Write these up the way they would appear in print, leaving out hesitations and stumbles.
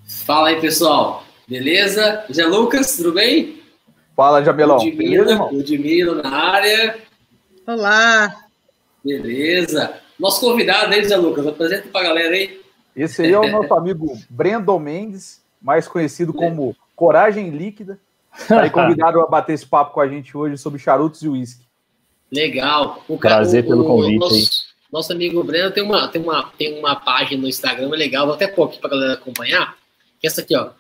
Fala aí, pessoal. Beleza? Zé Lucas, tudo bem? Fala, Jamelão. Beleza, Ludmila na área. Olá. Beleza. Nosso convidado aí, Zé Lucas, apresenta pra galera aí. Esse aí é o nosso amigo Brandon Mendes, mais conhecido como Coragem Líquida. Tá aí convidado a bater esse papo com a gente hoje sobre charutos e uísque. Legal. Prazer pelo convite aí. Nosso amigo Breno tem uma página no Instagram legal, vou até pôr aqui pra galera acompanhar. Que é essa aqui, ó.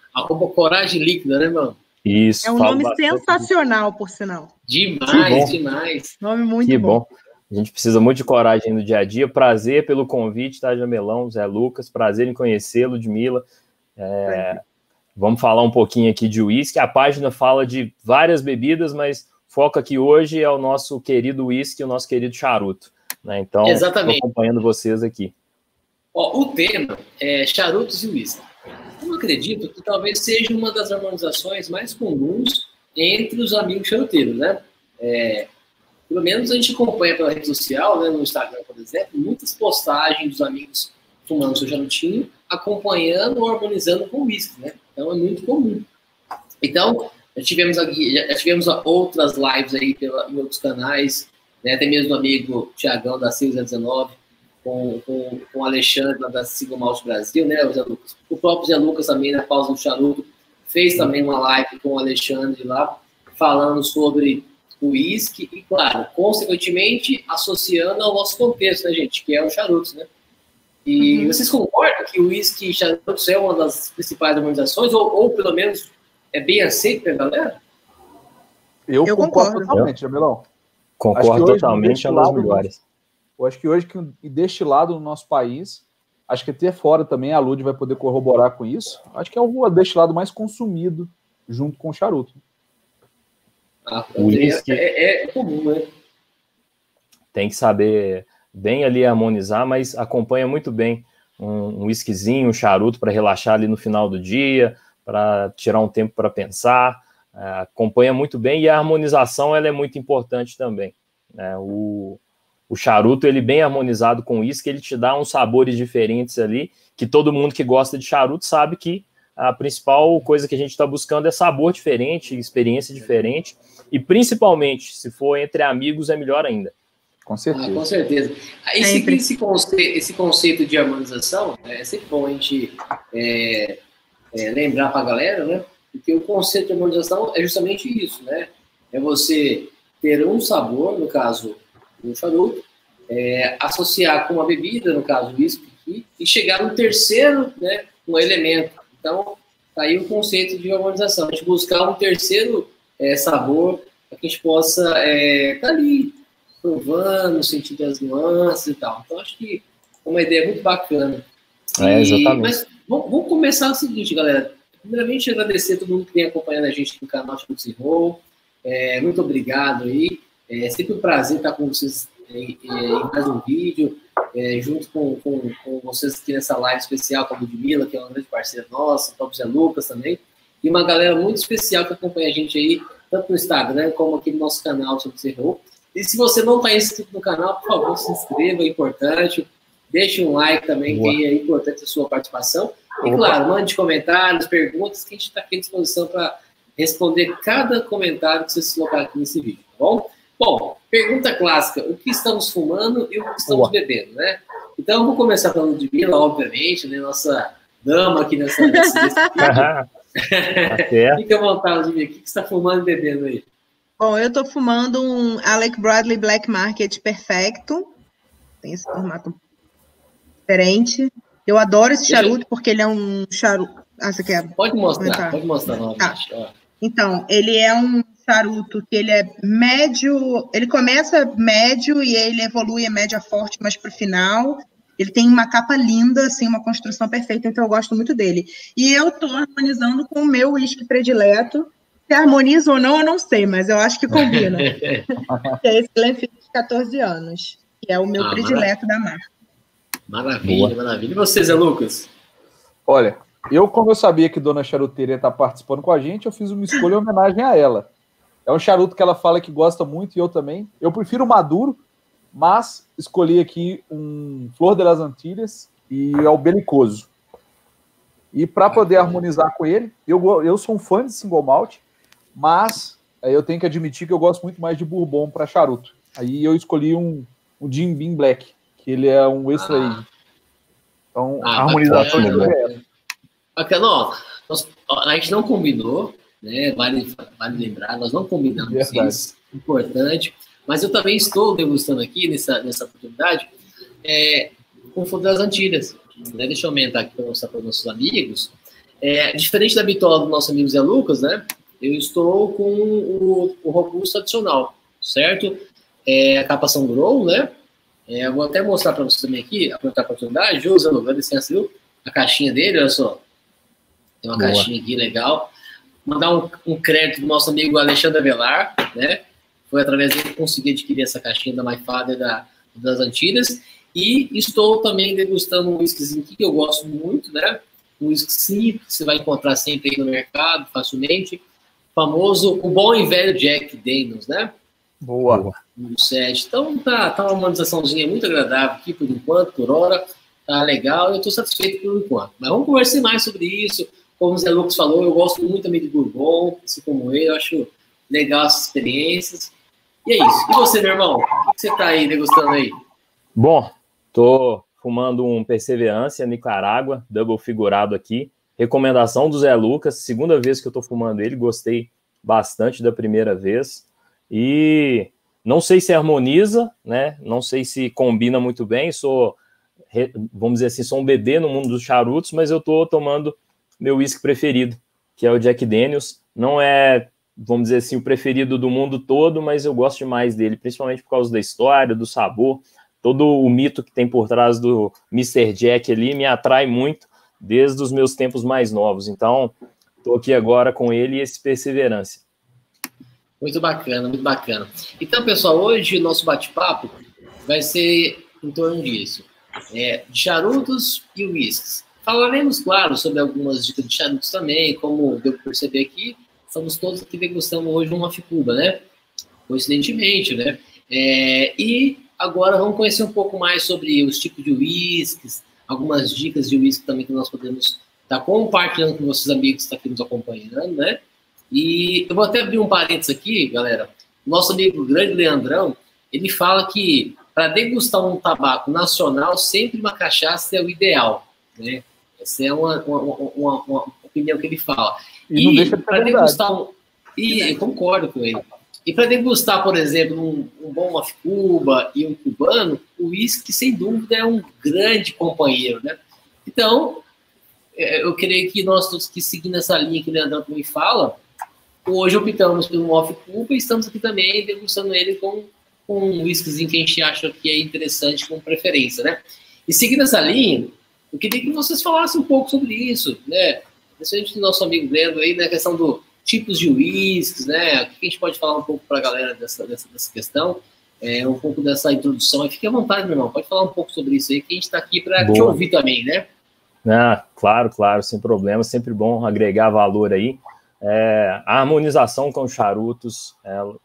Coragem Líquida, né, mano? Isso. É um nome sensacional, por sinal. Demais. Nome muito bom. A gente precisa muito de coragem no dia a dia. Prazer pelo convite, tá, Jamelão, Zé Lucas. Prazer em conhecê-lo, Ludmila. Vamos falar um pouquinho aqui de uísque. A página fala de várias bebidas, mas foco aqui hoje é o nosso querido uísque, o nosso querido charuto. Né? Então, estou acompanhando vocês aqui. Ó, o tema é charutos e uísque. Eu acredito que talvez seja uma das harmonizações mais comuns entre os amigos charuteiros, né? Pelo menos a gente acompanha pela rede social, né, no Instagram, por exemplo, muitas postagens dos amigos fumando seu charutinho, acompanhando ou harmonizando com uísque, né? Então é muito comum. Então, já tivemos outras lives aí em outros canais, né? Até mesmo o amigo Tiagão da Silva 19, com o Alexandre da Sigma Malte Brasil, né, o Zé Lucas. O próprio Zé Lucas também, na pausa do charuto, fez também uma live com o Alexandre lá, falando sobre o uísque e, claro, consequentemente, associando ao nosso contexto, né, gente, que é o charuto, né? E vocês concordam que o uísque e charutos é uma das principais harmonizações, ou pelo menos é bem aceito pela galera? Eu concordo totalmente, Jamilão. Concordo totalmente, é uma das melhores. Eu acho que hoje, deste lado no nosso país, acho que até fora também a Lud vai poder corroborar com isso, acho que é o destilado mais consumido junto com o charuto. É comum, né? Tem que saber bem ali harmonizar, mas acompanha muito bem um whiskyzinho, um charuto para relaxar ali no final do dia, para tirar um tempo para pensar. Acompanha muito bem e a harmonização ela é muito importante também. O charuto, ele bem harmonizado com o uísque, ele te dá uns sabores diferentes ali, que todo mundo que gosta de charuto sabe que a principal coisa que a gente está buscando é sabor diferente, experiência diferente, e principalmente, se for entre amigos, é melhor ainda. Com certeza. Com certeza. Esse conceito de harmonização, é sempre bom a gente lembrar para a galera, né? Porque o conceito de harmonização é justamente isso, né? É você ter um sabor, no caso, um charuto, associar com uma bebida, no caso, o uísque, e chegar no terceiro, né, um elemento. Então, tá aí o conceito de harmonização. A gente buscar um terceiro sabor para que a gente possa estar ali provando, sentindo as nuances e tal. Então, acho que é uma ideia muito bacana. Exatamente. Mas vamos começar o seguinte, galera. Primeiramente, agradecer a todo mundo que vem acompanhando a gente no canal Charutos & Roll. Muito obrigado aí. É sempre um prazer estar com vocês em mais um vídeo, junto com vocês aqui nessa live especial com a Ludmila, que é uma grande parceira nossa, o próprio Zé Lucas também, e uma galera muito especial que acompanha a gente aí, tanto no Instagram como aqui no nosso canal Charutos & Roll. E se você não está inscrito no canal, por favor, se inscreva, é importante. Deixe um like também, que é importante a sua participação. E, claro, mande comentários, perguntas, que a gente está aqui à disposição para responder cada comentário que vocês colocar aqui nesse vídeo, tá bom? Bom, pergunta clássica, o que estamos fumando e o que estamos bebendo, né? Então, eu vou começar falando de Ludmila, obviamente, né? Nossa dama aqui nesse vídeo. Fica à vontade, Ludmila, o que você está fumando e bebendo aí? Bom, eu estou fumando um Alec Bradley Black Market Perfecto. Tem esse formato diferente. Eu adoro esse charuto, porque ele é um charuto... você quer? Pode mostrar novamente. Tá. Então, ele é um charuto que ele é médio, ele começa médio e ele evolui a média forte, mas para o final ele tem uma capa linda, assim, uma construção perfeita, então eu gosto muito dele. E eu estou harmonizando com o meu uísque predileto. Se harmoniza ou não, eu não sei, mas eu acho que combina. Que é esse Glenfiddich de 14 anos, que é o meu predileto da marca. Maravilha. E você, Zé Lucas? Olha, como eu sabia que Dona Charuteira ia estar participando com a gente, eu fiz uma escolha em homenagem a ela. É um charuto que ela fala que gosta muito e eu também. Eu prefiro o maduro, mas escolhi aqui um Flor de las Antilhas e é o Belicoso. E para poder harmonizar com ele, eu sou um fã de single malt, mas eu tenho que admitir que eu gosto muito mais de bourbon para charuto. Aí eu escolhi um Jim Beam Black, que ele é um extra age. Então, a harmonização é essa. Bacana, a gente não combinou, né? Vale lembrar, nós não combinamos isso, importante. Mas eu também estou degustando aqui, nessa oportunidade, com o Fundo das Antilhas. Né? Deixa eu aumentar aqui para mostrar para os nossos amigos. Diferente da bitola do nosso amigo Zé Lucas, né? Eu estou com o robusto adicional, certo? A capa São Grow, né? Eu vou até mostrar para você também aqui, aproveitar a oportunidade. José, dá licença, viu? A caixinha dele, olha só. Tem uma caixinha aqui legal. Mandar um crédito do nosso amigo Alexandre Avelar, né? Foi através dele que consegui adquirir essa caixinha da My Father das Antilhas. E estou também degustando um whiskyzinho aqui que eu gosto muito, né? Um whisky simples, que você vai encontrar sempre aí no mercado, facilmente. Famoso, o bom e velho Jack Daniels, né? Boa. No set. Então tá uma harmonizaçãozinha muito agradável aqui por enquanto, por hora. Tá legal, eu estou satisfeito por enquanto. Mas vamos conversar mais sobre isso. Como o Zé Lucas falou, eu gosto muito também de bourbon, assim como ele, eu acho legal essas experiências. E é isso. E você, meu irmão? O que você tá aí degustando aí? Bom, tô fumando um Perseverância Nicarágua, double figurado aqui. Recomendação do Zé Lucas, segunda vez que eu tô fumando ele, gostei bastante da primeira vez. E não sei se harmoniza, né? Não sei se combina muito bem. Vamos dizer assim, sou um bebê no mundo dos charutos, mas eu tô tomando meu whisky preferido, que é o Jack Daniels. Não é, vamos dizer assim, o preferido do mundo todo, mas eu gosto demais dele, principalmente por causa da história, do sabor. Todo o mito que tem por trás do Mr. Jack ali me atrai muito desde os meus tempos mais novos. Então, estou aqui agora com ele e esse Perseverância. Muito bacana, muito bacana. Então, pessoal, hoje o nosso bate-papo vai ser em torno disso. De charutos e whiskies. Falaremos, claro, sobre algumas dicas de charutos também, como deu para perceber aqui, estamos todos aqui degustando hoje uma Aficuba, né? Coincidentemente, né? E agora vamos conhecer um pouco mais sobre os tipos de whiskies, algumas dicas de whisky também que nós podemos estar compartilhando com nossos amigos que estão aqui nos acompanhando, né? E eu vou até abrir um parênteses aqui, galera. O nosso amigo grande Leandrão, ele fala que para degustar um tabaco nacional, sempre uma cachaça é o ideal, né? Essa é uma opinião que ele fala. E não deixa de para degustar eu concordo com ele. E para degustar, por exemplo, um bom Aficuba e um cubano, o uísque, sem dúvida, é um grande companheiro, né? Então, eu creio que nós todos que seguindo essa linha que o Leandrão também fala, hoje optamos por um Aficuba e estamos aqui também degustando ele com um whiskyzinho que a gente acha que é interessante, com preferência, né? E seguindo essa linha, eu queria que vocês falassem um pouco sobre isso, né? Principalmente do nosso amigo Breno aí, né? A questão do tipos de whiskies, né? O que a gente pode falar um pouco para a galera dessa questão? Um pouco dessa introdução. E fique à vontade, meu irmão. Pode falar um pouco sobre isso aí, que a gente está aqui para te ouvir também, né? Claro, sem problema. Sempre bom agregar valor aí. A harmonização com os charutos,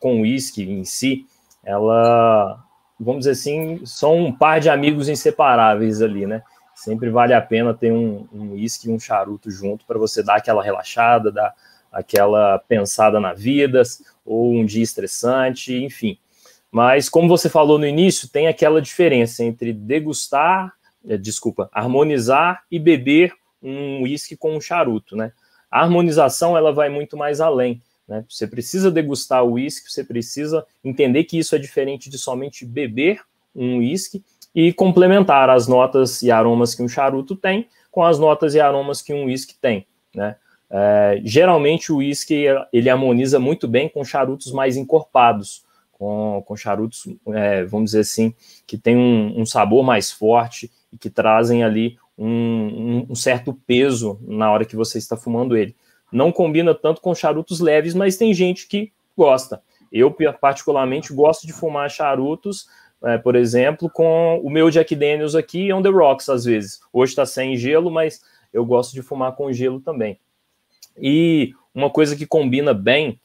com o whisky em si, ela, vamos dizer assim, são um par de amigos inseparáveis ali, né? Sempre vale a pena ter um whisky e um charuto junto para você dar aquela relaxada, dar aquela pensada na vida, ou um dia estressante, enfim. Mas, como você falou no início, tem aquela diferença entre harmonizar e beber um whisky com um charuto, né? A harmonização, ela vai muito mais além, né? Você precisa degustar o whisky, você precisa entender que isso é diferente de somente beber um whisky e complementar as notas e aromas que um charuto tem com as notas e aromas que um whisky tem, né? Geralmente o whisky ele harmoniza muito bem com charutos mais encorpados, com charutos, vamos dizer assim, que tem um sabor mais forte e que trazem ali um certo peso na hora que você está fumando ele. Não combina tanto com charutos leves, mas tem gente que gosta. Eu, particularmente, gosto de fumar charutos, por exemplo, com o meu Jack Daniels aqui on the rocks, às vezes. Hoje está sem gelo, mas eu gosto de fumar com gelo também. E uma coisa que combina bem,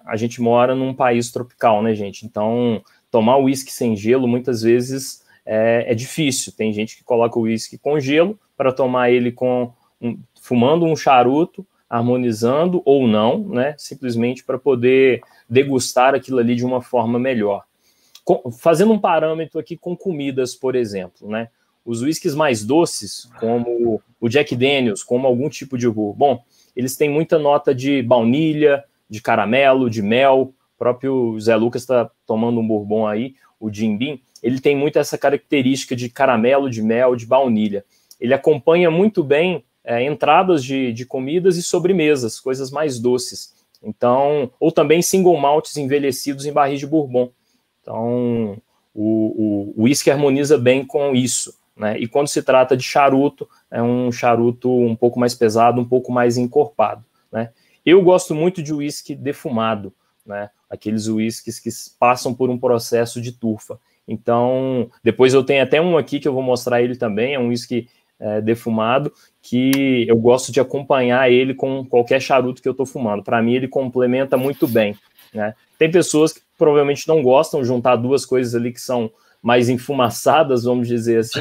a gente mora num país tropical, né, gente? Então, tomar uísque sem gelo, muitas vezes, é difícil. Tem gente que coloca o uísque com gelo para tomar ele com fumando um charuto, harmonizando ou não, né? Simplesmente para poder degustar aquilo ali de uma forma melhor. Fazendo um parâmetro aqui com comidas, por exemplo, né? Os whiskies mais doces, como o Jack Daniels, como algum tipo de bourbon, eles têm muita nota de baunilha, de caramelo, de mel. O próprio Zé Lucas está tomando um bourbon aí, o Jim Beam. Ele tem muito essa característica de caramelo, de mel, de baunilha. Ele acompanha muito bem entradas de comidas e sobremesas, coisas mais doces. Então, ou também single malts envelhecidos em barris de bourbon. Então, o whisky harmoniza bem com isso, né? E quando se trata de charuto, é um charuto um pouco mais pesado, um pouco mais encorpado, né? Eu gosto muito de whisky defumado, né? Aqueles whiskies que passam por um processo de turfa. Então, depois eu tenho até um aqui que eu vou mostrar ele também, é um whisky defumado, que eu gosto de acompanhar ele com qualquer charuto que eu estou fumando. Para mim, ele complementa muito bem, né? Tem pessoas que provavelmente não gostam de juntar duas coisas ali que são mais enfumaçadas, vamos dizer assim,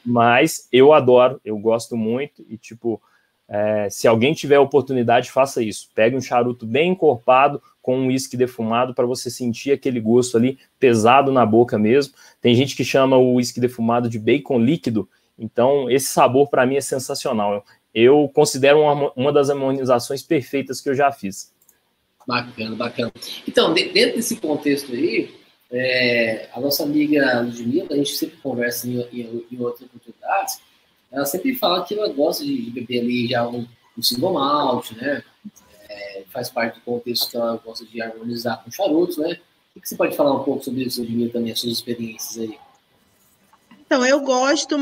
mas eu adoro, eu gosto muito, e tipo, se alguém tiver a oportunidade, faça isso. Pegue um charuto bem encorpado com um uísque defumado para você sentir aquele gosto ali pesado na boca mesmo. Tem gente que chama o uísque defumado de bacon líquido, então esse sabor para mim é sensacional. Eu considero uma das harmonizações perfeitas que eu já fiz. Bacana, bacana. Então, dentro desse contexto aí, a nossa amiga Ludmilla, a gente sempre conversa em outras oportunidades, ela sempre fala que ela gosta de beber ali já um single malt, né? Faz parte do contexto que ela gosta de harmonizar com charutos, né? O que você pode falar um pouco sobre isso, Ludmilla, também, as suas experiências aí? Então, eu gosto,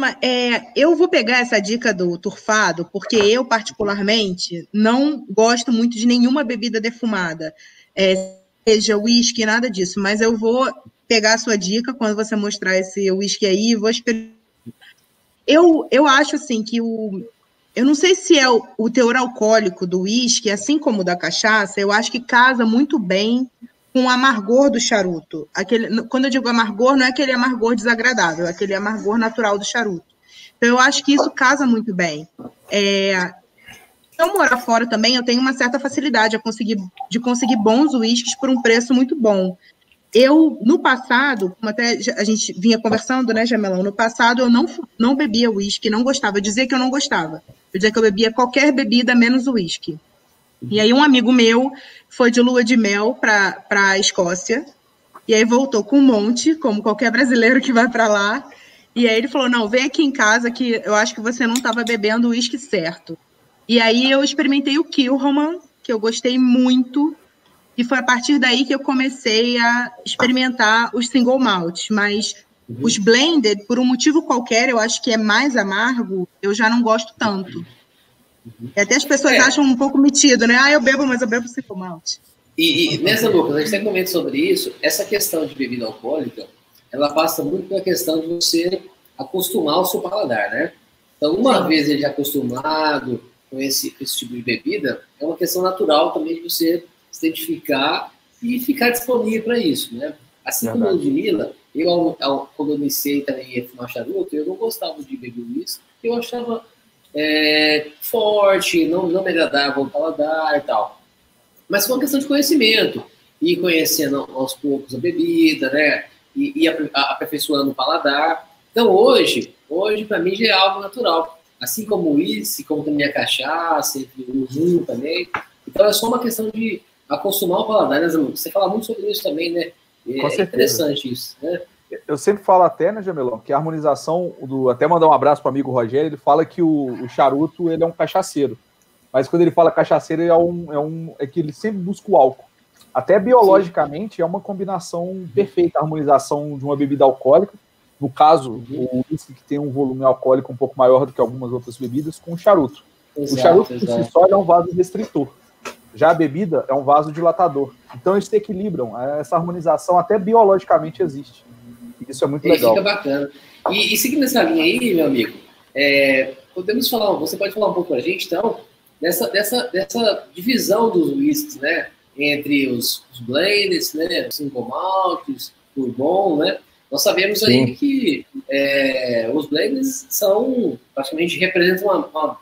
eu vou pegar essa dica do turfado, porque eu, particularmente, não gosto muito de nenhuma bebida defumada, seja uísque, nada disso, mas eu vou pegar a sua dica quando você mostrar esse uísque aí e vou experimentar. Eu acho, assim, que eu não sei se é o teor alcoólico do uísque, assim como o da cachaça, eu acho que casa muito bem com o amargor do charuto. Quando eu digo amargor, não é aquele amargor desagradável, é aquele amargor natural do charuto. Então, eu acho que isso casa muito bem. Se eu morar fora também, eu tenho uma certa facilidade de conseguir bons uísques por um preço muito bom. Eu, no passado, como até a gente vinha conversando, né, Jamelão? No passado, eu não bebia uísque, não gostava. Eu dizia que eu não gostava. Eu dizia que eu bebia qualquer bebida menos uísque. E aí um amigo meu foi de lua de mel para a Escócia, e aí voltou com um monte, como qualquer brasileiro que vai para lá, e aí ele falou, não, vem aqui em casa que eu acho que você não estava bebendo o uísque certo. E aí eu experimentei o Kilhoman, que eu gostei muito, e foi a partir daí que eu comecei a experimentar os single malts, mas os blended, por um motivo qualquer, eu acho que é mais amargo, eu já não gosto tanto. E até as pessoas acham um pouco metido, né? Eu bebo, mas eu bebo single malt. E nessa, Lucas, a gente até comenta sobre isso, essa questão de bebida alcoólica, ela passa muito pela questão de você acostumar o seu paladar, né? Então, uma vez ele já acostumado com esse tipo de bebida, é uma questão natural também de você se identificar e ficar disponível para isso, né? Assim como o Ludmilla, quando eu iniciei também a fumar charuto, eu não gostava de beber isso, eu achava forte, não me agradava o paladar e tal. Mas foi uma questão de conhecimento, e conhecendo aos poucos a bebida, né? E aperfeiçoando o paladar. Então, hoje para mim, já é algo natural. Assim como o uísque, como também a cachaça, o rum também. Então, é só uma questão de acostumar o paladar, né, Zanuco? Você fala muito sobre isso também, né? É interessante isso, né? Eu sempre falo até, né, Jamelão, que a harmonização, até mandar um abraço para o amigo Rogério, ele fala que o charuto ele é um cachaceiro. Mas quando ele fala cachaceiro, é que ele sempre busca o álcool. Até biologicamente, é uma combinação perfeita, a harmonização de uma bebida alcoólica, no caso, o uísque que tem um volume alcoólico um pouco maior do que algumas outras bebidas, com o charuto. Exato, o charuto, por si só, é um vaso restritor. Já a bebida é um vaso dilatador. Então, eles se equilibram. Essa harmonização até biologicamente existe. Isso é muito legal. Fica bacana. E seguindo essa linha aí, meu amigo, podemos falar, você pode falar um pouco para a gente, então, dessa divisão dos whiskies, né? Entre os blendeds, né? Os single malts, o bourbon, né? Nós sabemos aí que os blendeds praticamente representam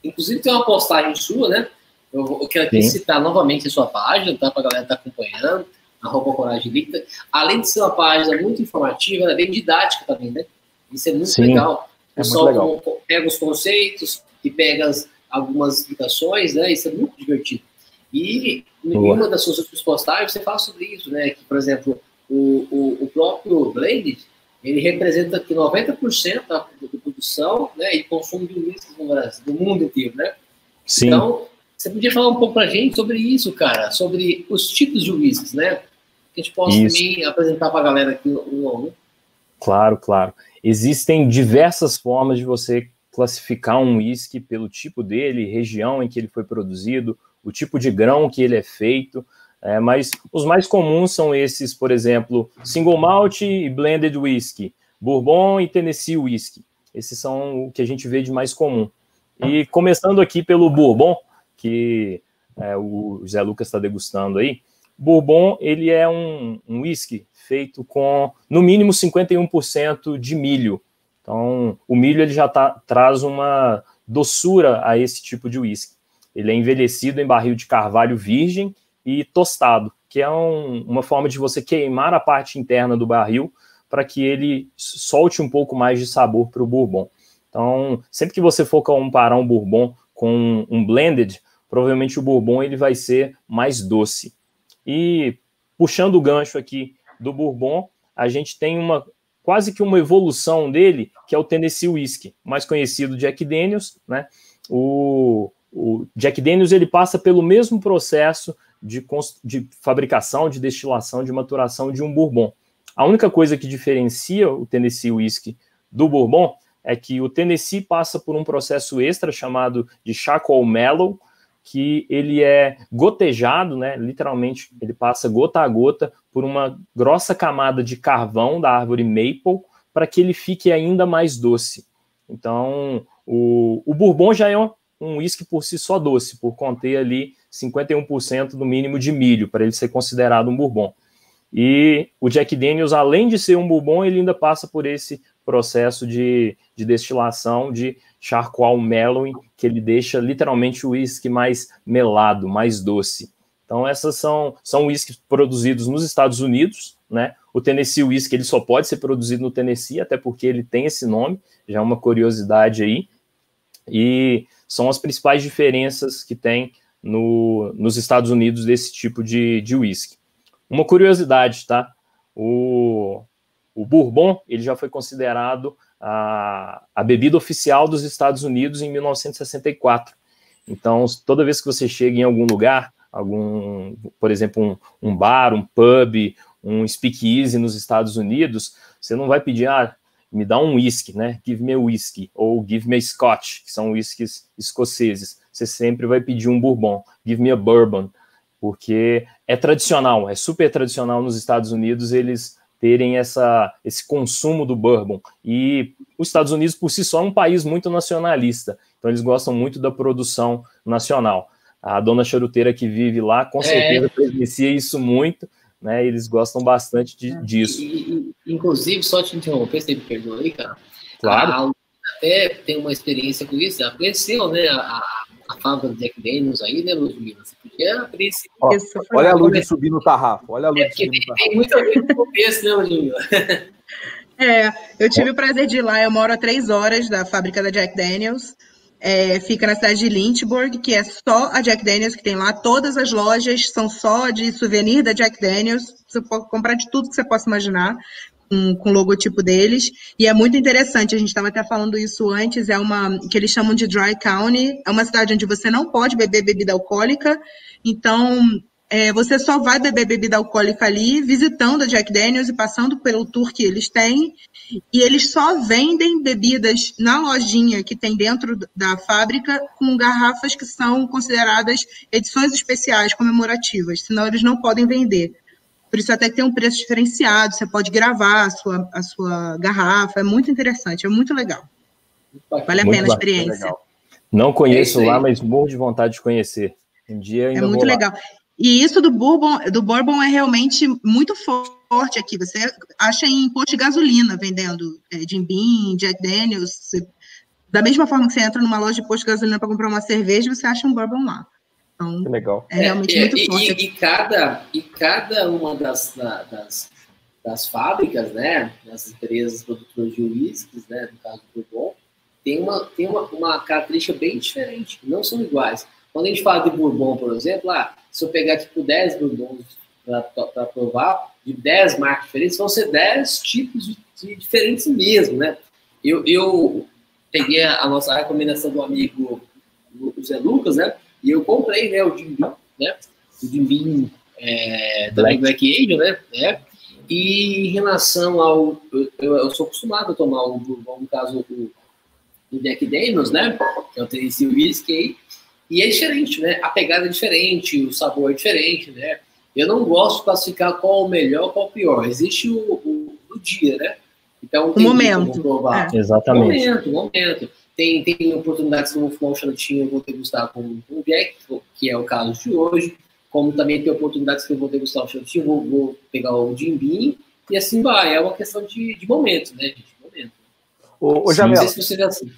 Inclusive tem uma postagem sua, né? Eu quero aqui citar novamente a sua página, tá? Para a galera estar acompanhando, @Coragem Líquida. Além de ser uma página muito informativa, ela é bem didática também, né? Isso é muito legal. O pessoal pega os conceitos e pega algumas explicações, né? Isso é muito divertido. E em uma das suas últimas postagens você fala sobre isso, né? Que, por exemplo, o próprio Blended, ele representa aqui 90% da produção, né, e consumo de uísque no Brasil, do mundo inteiro, né? Sim. Então, você podia falar um pouco pra gente sobre isso, cara, sobre os tipos de uísques, né? Que a gente possa também apresentar pra galera aqui um a um. Claro, claro. Existem diversas formas de você classificar um uísque pelo tipo dele, região em que ele foi produzido, o tipo de grão que ele é feito, mas os mais comuns são esses, por exemplo, Single Malt e Blended Whisky, Bourbon e Tennessee Whisky. Esses são o que a gente vê de mais comum. E começando aqui pelo Bourbon, que o Zé Lucas está degustando aí, Bourbon, ele é um whisky feito com, no mínimo, 51% de milho. Então, o milho ele já traz uma doçura a esse tipo de whisky. Ele é envelhecido em barril de carvalho virgem e tostado, que é uma forma de você queimar a parte interna do barril para que ele solte um pouco mais de sabor para o bourbon. Então, sempre que você for comparar um bourbon com um blended, provavelmente o bourbon ele vai ser mais doce. E puxando o gancho aqui do bourbon, a gente tem quase que uma evolução dele, que é o Tennessee Whiskey, mais conhecido Jack Daniels, né? O Jack Daniels ele passa pelo mesmo processo de fabricação, de destilação, de maturação de um bourbon. A única coisa que diferencia o Tennessee Whiskey do bourbon é que o Tennessee passa por um processo extra chamado de charcoal mellow, que ele é gotejado, né? Literalmente ele passa gota a gota por uma grossa camada de carvão da árvore maple para que ele fique ainda mais doce. Então, o bourbon já é um whisky por si só doce, por conter ali 51% no mínimo de milho, para ele ser considerado um bourbon. E o Jack Daniels, além de ser um bourbon, ele ainda passa por esse processo de destilação de charcoal mellowing, que ele deixa literalmente o whisky mais melado, mais doce. Então, essas são whiskies produzidos nos Estados Unidos, né? O Tennessee Whiskey ele só pode ser produzido no Tennessee, até porque ele tem esse nome, já é uma curiosidade aí. E são as principais diferenças que tem nos Estados Unidos desse tipo de whisky. Uma curiosidade, tá? O Bourbon ele já foi considerado a bebida oficial dos Estados Unidos em 1964. Então, toda vez que você chega em algum lugar, por exemplo, um bar, um pub, um speakeasy nos Estados Unidos, você não vai pedir, me dá um whisky, né? Give me a whisky, ou give me a scotch, que são whiskies escoceses. Você sempre vai pedir um bourbon, give me a bourbon, porque é tradicional, é super tradicional nos Estados Unidos eles terem esse consumo do bourbon. E os Estados Unidos, por si só, é um país muito nacionalista, então eles gostam muito da produção nacional. A dona charuteira que vive lá, com certeza, presencia isso muito, né? Eles gostam bastante disso. Inclusive, só te interromper, você me perdoa aí, cara. Claro. Até tem uma experiência com isso, ela conheceu, né, a fábrica do Jack Daniels aí, né, Ludmila? Você podia abrir esse... Olha a luz subir no tarrafo, olha a luz subir no tarrafo. Tem muito a ver com o começo, né, Ludmila? Eu tive o prazer de ir lá, eu moro a 3 horas da fábrica da Jack Daniels, fica na cidade de Lynchburg, que é só a Jack Daniels que tem lá, todas as lojas são só de souvenir da Jack Daniels, você pode comprar de tudo que você possa imaginar, com o logotipo deles, e é muito interessante, a gente estava até falando isso antes, que eles chamam de Dry County, é uma cidade onde você não pode beber bebida alcoólica, então você só vai beber bebida alcoólica ali, visitando a Jack Daniels e passando pelo tour que eles têm, e eles só vendem bebidas na lojinha que tem dentro da fábrica com garrafas que são consideradas edições especiais, comemorativas, senão eles não podem vender. Por isso até que tem um preço diferenciado, você pode gravar a sua garrafa, é muito interessante, é muito legal. Vale a pena a experiência. Não conheço lá, mas morro de vontade de conhecer. Um dia ainda vou lá. É muito legal. E isso do Bourbon é realmente muito forte aqui. Você acha em posto de gasolina vendendo Jim Beam, Jack Daniels. Da mesma forma que você entra numa loja de posto de gasolina para comprar uma cerveja, você acha um bourbon lá. Então, que legal. É realmente muito forte. E cada uma das fábricas, né, das empresas produtoras de uísques, né, no caso do Bourbon, tem uma característica bem diferente, não são iguais. Quando a gente fala de Bourbon, por exemplo, se eu pegar tipo 10 Bourbons para provar, de 10 marcas diferentes, vão ser 10 tipos de diferentes mesmo, né? Eu peguei a nossa recomendação do amigo o Zé Lucas, né? E eu comprei, né, o Jim Beam, né? O Jim Beam também Black Angel, né? E em relação ao... Eu sou acostumado a tomar o Bourbon, no caso, o Jack Daniels, né? Que é o Tennessee Whiskey. E é diferente, né? A pegada é diferente, o sabor é diferente, né? Eu não gosto de classificar qual o melhor, qual o pior. Existe o dia, né? Então, tem momento. Provar. Exatamente. Momento. Tem oportunidades que eu vou fumar um charutinho, eu vou degustar com o Jack, que é o caso de hoje. Como também tem oportunidades que eu vou degustar um charutinho, vou pegar o Jim Beam, e assim vai. É uma questão de momento, né, gente? De momento. Ô, Jamel, não sei se você vê assim.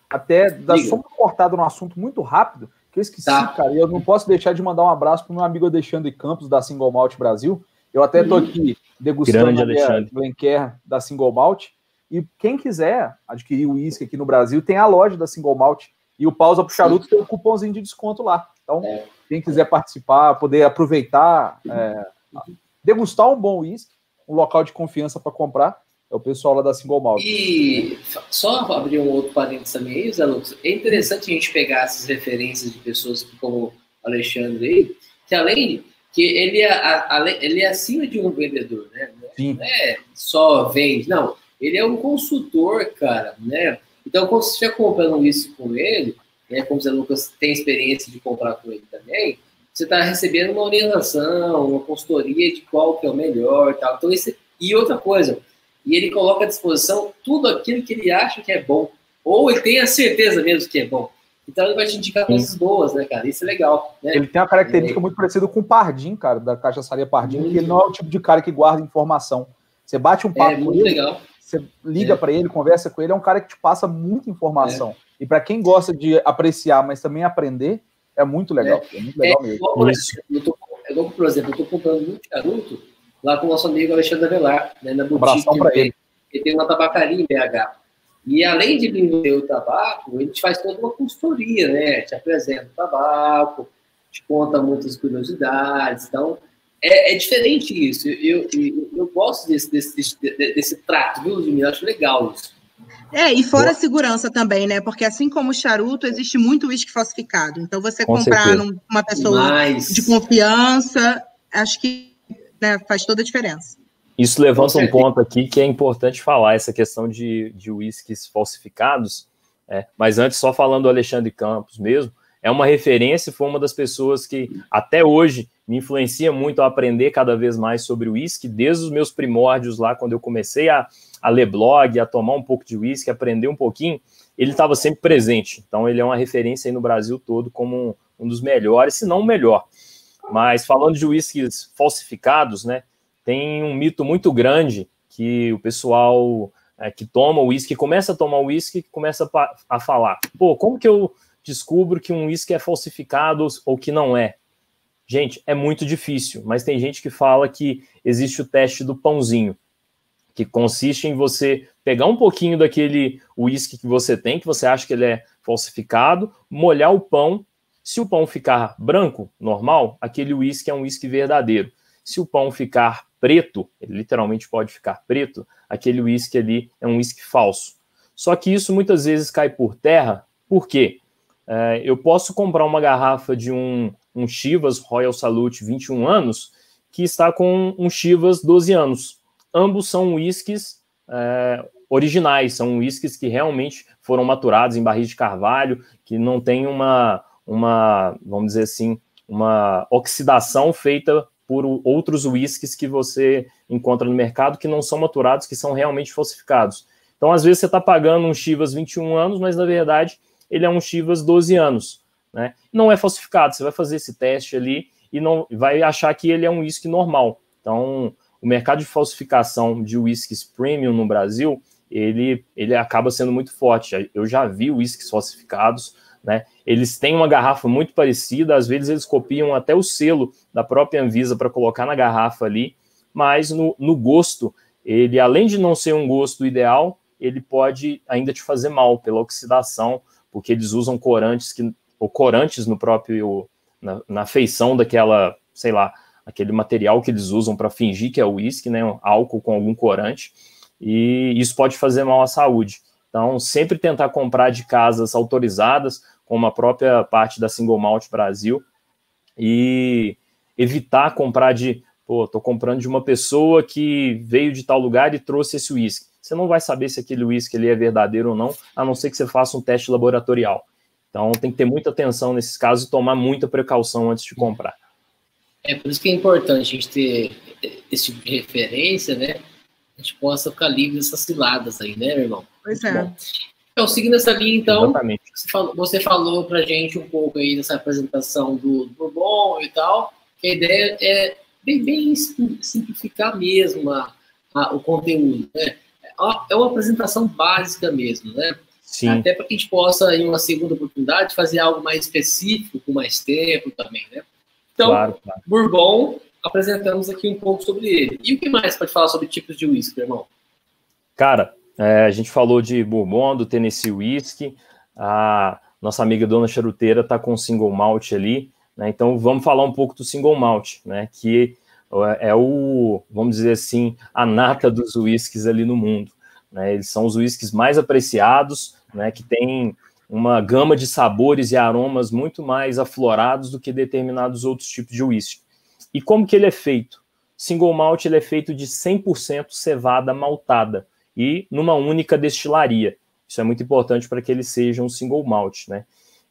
Até só cortado num assunto muito rápido, que eu esqueci, cara, e eu não posso deixar de mandar um abraço para o meu amigo Alexandre Campos, da Single Malt Brasil. Eu até estou aqui degustando a Glencairn da Single Malt, e quem quiser adquirir o uísque aqui no Brasil, tem a loja da Single Malt, e o Pausa pro Charuto tem um cupomzinho de desconto lá. Então, quem quiser participar, poder aproveitar, degustar um bom uísque, um local de confiança para comprar, é o pessoal lá da Single Malt. E só abrir um outro parênteses também aí, Zé Lucas, é interessante a gente pegar essas referências de pessoas como o Alexandre aí, que além que ele é acima de um vendedor, né? Sim. Não é só vende, não. Ele é um consultor, cara, né? Então, quando você estiver comprando isso com ele, né, como o Zé Lucas tem experiência de comprar com ele também, você está recebendo uma orientação, uma consultoria de qual que é o melhor e tal. Então, e outra coisa, e ele coloca à disposição tudo aquilo que ele acha que é bom, ou ele tem a certeza mesmo que é bom. Então ele vai te indicar coisas boas, né, cara? Isso é legal, né? Ele tem uma característica muito parecida com o Pardim, cara, da Cachaçaria Pardim, que ele não é o tipo de cara que guarda informação. Você bate um papo com ele, legal. Você liga para ele, conversa com ele, é um cara que te passa muita informação. E para quem gosta de apreciar, mas também aprender, é muito legal. É muito legal mesmo. Por exemplo, eu tô comprando muito charuto lá com o nosso amigo Alexandre Avelar, né, na boutique. Ele tem uma tabacaria em BH. E além de vender o tabaco, a gente faz toda uma consultoria, né? Te apresenta o tabaco, te conta muitas curiosidades. Então, é diferente isso. Eu gosto desse trato, viu, Ludmila? Acho legal isso. E fora a segurança também, né? Porque assim como o charuto, existe muito uísque falsificado. Então, você comprar numa pessoa de confiança, acho que, né, faz toda a diferença. Isso levanta um ponto aqui que é importante falar, essa questão de uísques falsificados, mas antes, só falando do Alexandre Campos mesmo, é uma referência, foi uma das pessoas que até hoje me influencia muito a aprender cada vez mais sobre o uísque, desde os meus primórdios lá, quando eu comecei a ler blog, a tomar um pouco de uísque, aprender um pouquinho, ele estava sempre presente. Então ele é uma referência aí no Brasil todo como um dos melhores, se não o melhor. Mas falando de uísques falsificados, né, tem um mito muito grande que o pessoal que toma uísque, começa a tomar uísque, começa a falar, pô, como que eu descubro que um uísque é falsificado ou que não é? Gente, é muito difícil, mas tem gente que fala que existe o teste do pãozinho, que consiste em você pegar um pouquinho daquele uísque que você tem, que você acha que ele é falsificado, molhar o pão. Se o pão ficar branco, normal, aquele uísque é um uísque verdadeiro. Se o pão ficar preto, ele literalmente pode ficar preto, aquele uísque ali é um uísque falso. Só que isso muitas vezes cai por terra. Por quê? Eu posso comprar uma garrafa de um Chivas Royal Salute 21 anos que está com um Chivas 12 anos. Ambos são uísques originais, são uísques que realmente foram maturados em barris de carvalho, que não tem uma, vamos dizer assim, uma oxidação feita por outros uísques que você encontra no mercado que não são maturados, que são realmente falsificados. Então, às vezes, você está pagando um Chivas 21 anos, mas, na verdade, ele é um Chivas 12 anos. Né? Não é falsificado, você vai fazer esse teste ali e não vai achar que ele é um uísque normal. Então, o mercado de falsificação de uísques premium no Brasil, ele acaba sendo muito forte. Eu já vi uísques falsificados, né? Eles têm uma garrafa muito parecida, às vezes eles copiam até o selo da própria Anvisa para colocar na garrafa ali, mas no gosto, ele, além de não ser um gosto ideal, ele pode ainda te fazer mal pela oxidação, porque eles usam corantes no próprio, na feição daquela, sei lá, aquele material que eles usam para fingir que é uísque, né, um álcool com algum corante, e isso pode fazer mal à saúde. Então, sempre tentar comprar de casas autorizadas, como a própria parte da Single Malt Brasil, e evitar comprar tô comprando de uma pessoa que veio de tal lugar e trouxe esse uísque. Você não vai saber se aquele uísque ele é verdadeiro ou não, a não ser que você faça um teste laboratorial. Então, tem que ter muita atenção nesses casos e tomar muita precaução antes de comprar. Por isso que é importante a gente ter esse tipo de referência, né? A gente possa ficar livre dessas ciladas aí, né, meu irmão? Pois é. Bom. Então, seguindo essa linha, então, exatamente. Você falou pra gente um pouco aí dessa apresentação do Bourbon e tal, que a ideia é bem simplificar mesmo o conteúdo, né? É uma apresentação básica mesmo, né? Sim. Até para que a gente possa, em uma segunda oportunidade, fazer algo mais específico, com mais tempo também, né? Então, claro. Bourbon, apresentamos aqui um pouco sobre ele. E o que mais pode falar sobre tipos de whisky, irmão? Cara, a gente falou de Bourbon, do Tennessee Whiskey, a nossa amiga Dona Charuteira está com o Single Malt ali, né? Então vamos falar um pouco do Single Malt, né? Que é vamos dizer assim, a nata dos whiskies ali no mundo, né? Eles são os whiskies mais apreciados, né? Que tem uma gama de sabores e aromas muito mais aflorados do que determinados outros tipos de whisky. E como que ele é feito? Single Malt ele é feito de 100% cevada maltada e numa única destilaria. Isso é muito importante para que ele seja um Single Malt, né?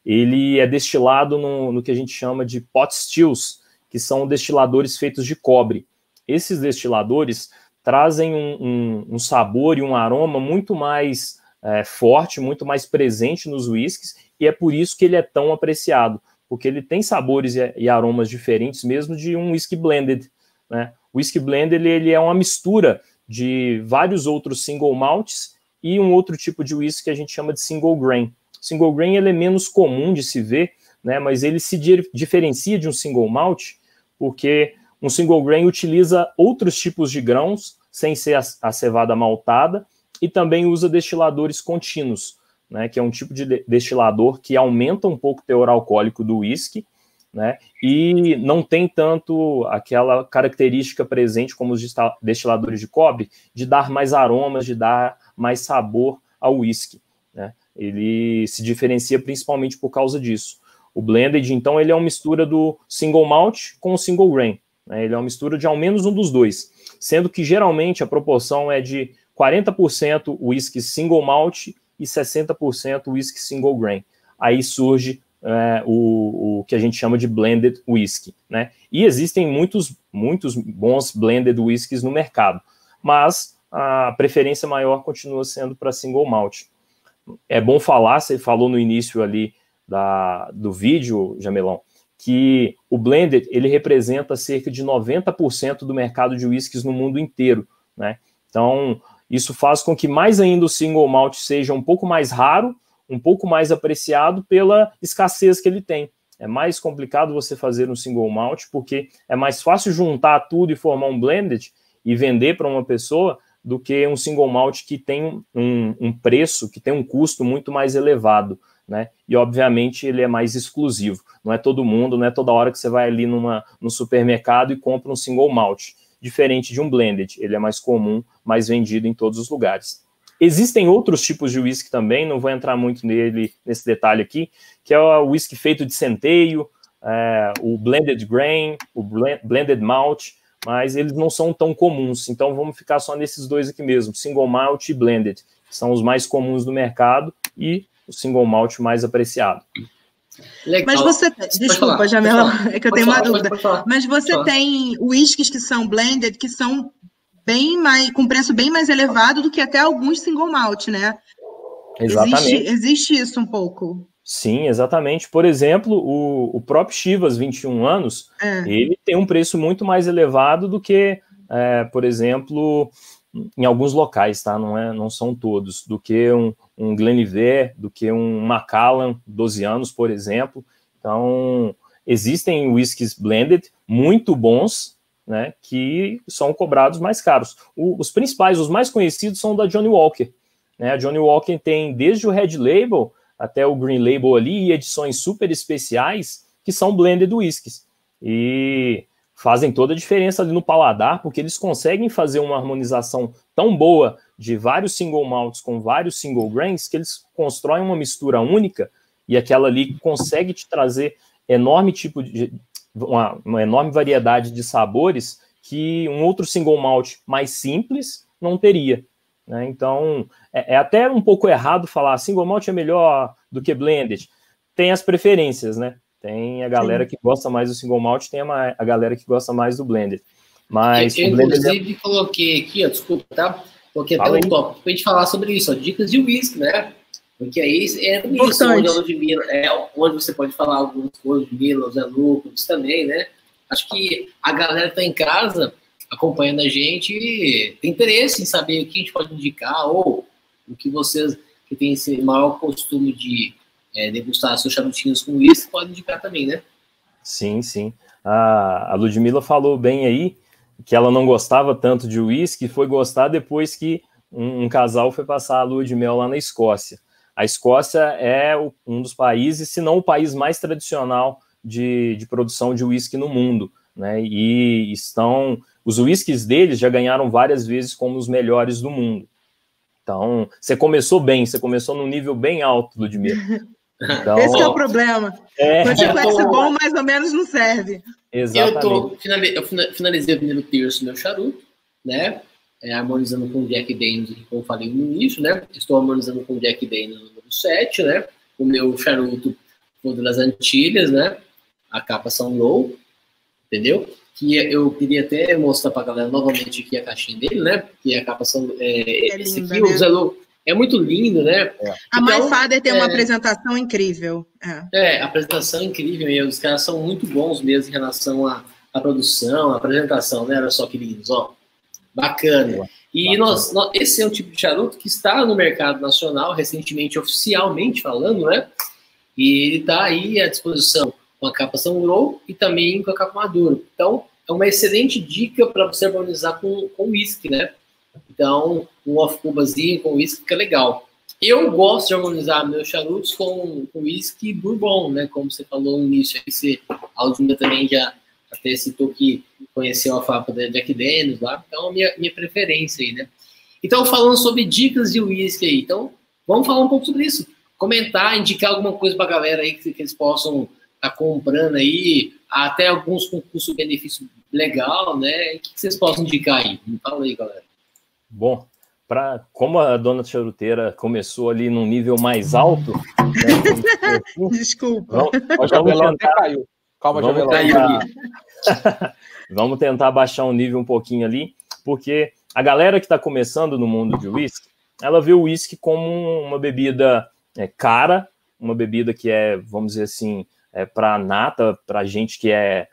Ele é destilado no que a gente chama de pot stills, que são destiladores feitos de cobre. Esses destiladores trazem um sabor e um aroma muito mais forte, muito mais presente nos whiskies, e é por isso que ele é tão apreciado, porque ele tem sabores e aromas diferentes mesmo de um whisky blended, né? O whisky blended ele é uma mistura de vários outros single malts e um outro tipo de whisky que a gente chama de single grain. Single grain ele é menos comum de se ver, né, mas ele se diferencia de um single malt porque um single grain utiliza outros tipos de grãos sem ser a cevada maltada e também usa destiladores contínuos, né, que é um tipo de destilador que aumenta um pouco o teor alcoólico do whisky, né, e não tem tanto aquela característica presente como os destiladores de cobre, de dar mais aromas, de dar mais sabor ao whisky, né. Ele se diferencia principalmente por causa disso. O blended, então, ele é uma mistura do single malt com o single grain, né, ele é uma mistura de ao menos um dos dois, sendo que geralmente a proporção é de 40% whisky single malt e 60% whisky single grain. Aí surge o que a gente chama de blended whisky, né? E existem muitos bons blended whiskies no mercado, mas a preferência maior continua sendo para single malt. É bom falar, você falou no início ali do vídeo, Jamelão, que o blended ele representa cerca de 90% do mercado de whiskies no mundo inteiro, né? Então, isso faz com que mais ainda o single malt seja um pouco mais raro, um pouco mais apreciado pela escassez que ele tem. É mais complicado você fazer um single malt, porque é mais fácil juntar tudo e formar um blended e vender para uma pessoa do que um single malt que tem um preço, que tem um custo muito mais elevado, né? E, obviamente, ele é mais exclusivo. Não é todo mundo, não é toda hora que você vai ali no supermercado e compra um single malt. Diferente de um blended, ele é mais comum, mais vendido em todos os lugares. Existem outros tipos de whisky também, não vou entrar muito nesse detalhe aqui, que é o whisky feito de centeio, o blended grain, o blended malt, mas eles não são tão comuns, então vamos ficar só nesses dois aqui mesmo, single malt e blended, que são os mais comuns do mercado e o single malt mais apreciado. Legal. Mas você, desculpa, Jamela, é que eu tenho uma dúvida. Mas você tem whiskies que são blended, que são bem mais, com preço bem mais elevado do que até alguns single malt, né? Exatamente. Existe isso um pouco. Sim, exatamente. Por exemplo, o próprio Chivas 21 anos, ele tem um preço muito mais elevado do que, por exemplo, em alguns locais, tá? Não são todos, do que um Glenlivet, do que um Macallan, 12 anos, por exemplo. Então, existem whiskies blended muito bons, né, que são cobrados mais caros. Os principais, os mais conhecidos são da Johnnie Walker, né? A Johnnie Walker tem desde o Red Label até o Green Label ali, e edições super especiais que são blended whiskies. E fazem toda a diferença ali no paladar, porque eles conseguem fazer uma harmonização tão boa de vários single malts com vários single grains, que eles constroem uma mistura única, e aquela ali consegue te trazer enorme tipo de uma enorme variedade de sabores que um outro single malt mais simples não teria, né? Então, é até um pouco errado falar single malt é melhor do que blended. Tem as preferências, né? Tem a galera que gosta mais do single malt, tem a galera que gosta mais do blended. Mas eu inclusive, coloquei aqui, ó, desculpa, tá? Coloquei até um tópico pra gente falar sobre isso, ó, dicas de whisky, né? Porque aí é isso, onde a Ludmilla, onde você pode falar algumas coisas, Ludmilla, Zé Lucas também, né? Acho que a galera que tá em casa acompanhando a gente tem interesse em saber o que a gente pode indicar, ou o que vocês que têm esse maior costume de degustar seus charutinhos com uísque podem indicar também, né? Sim, sim. A Ludmilla falou bem aí que ela não gostava tanto de uísque, foi gostar depois que um casal foi passar a lua de mel lá na Escócia. A Escócia é um dos países, se não o país mais tradicional de produção de uísque no mundo, né? E os uísques deles já ganharam várias vezes como os melhores do mundo. Então, você começou bem, você começou num nível bem alto, Ludmilla. Então, esse é o problema. Quando você conhece bom, mais ou menos não serve. Exatamente. Eu finalizei o primeiro terço do meu charuto, né? Harmonizando com Jack Daniels, como eu falei no início, né? Estou harmonizando com Jack Daniels no número 7, né? O meu charuto foi das Antilhas, né? A capa São Low, entendeu? Que eu queria até mostrar para a galera novamente aqui a caixinha dele, né? Que a capa São esse linda, aqui, né? o Zé Low, é muito lindo, né? A My Father tem uma apresentação incrível. A apresentação é incrível mesmo. Os caras são muito bons mesmo em relação à produção, à apresentação, né? Olha só que lindos, ó. Bacana. E esse é um tipo de charuto que está no mercado nacional, recentemente, oficialmente falando, né? E ele está aí à disposição com a capa São Low e também com a capa Maduro. Então, é uma excelente dica para você harmonizar com whisky, né? Então, um off-cubazinho com whisky fica legal. Eu gosto de harmonizar meus charutos com whisky bourbon, né? Como você falou no início, a Aldinha também já até citou que conheceu a fábrica da Jack Daniels lá. Então, minha preferência aí, né? Então, falando sobre dicas de whisky aí. Então, vamos falar um pouco sobre isso. Comentar, indicar alguma coisa para a galera aí que eles possam estar comprando aí, até alguns com custo-benefício legal, né? O que vocês possam indicar aí? Fala aí, galera. Bom, como a dona charuteira começou ali num nível mais alto, né, desculpa. O Jamelão até caiu. Calma, Jamelão. Vamos tentar baixar o nível um pouquinho ali, porque a galera que está começando no mundo de whisky, ela vê o whisky como uma bebida cara, uma bebida que vamos dizer assim, para nata, para gente que é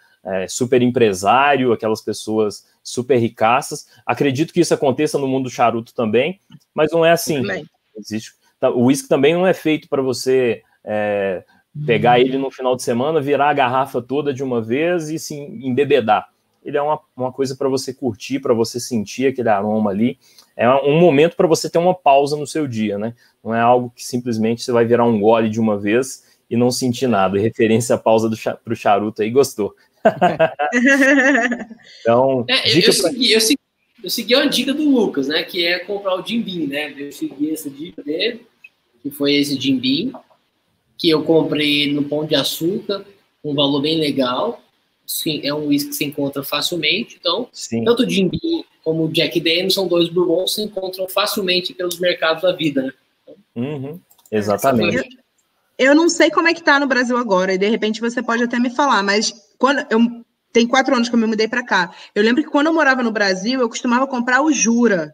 super empresário, aquelas pessoas super ricaças. Acredito que isso aconteça no mundo do charuto também, mas não é assim. O whisky também não é feito para você pegar ele no final de semana, virar a garrafa toda de uma vez e se embebedar. Ele é uma coisa para você curtir, para você sentir aquele aroma ali. É um momento para você ter uma pausa no seu dia, né? Não é algo que simplesmente você vai virar um gole de uma vez e não sentir nada. E referência à pausa para o charuto aí, gostou. Então, eu segui a dica do Lucas, né? Que é comprar o Jim Beam, né? Eu segui essa dica dele, que foi esse Jim Beam, que eu comprei no Pão de Açúcar, um valor bem legal. Sim, é um whisky que se encontra facilmente. Então, tanto o Jim Beam como o Jack Daniels são dois bourbons que se encontram facilmente pelos mercados da vida, né? Exatamente. Eu não sei como é que tá no Brasil agora, e de repente você pode até me falar, mas tem 4 anos que eu me mudei para cá. Eu lembro que quando eu morava no Brasil, eu costumava comprar o Jura.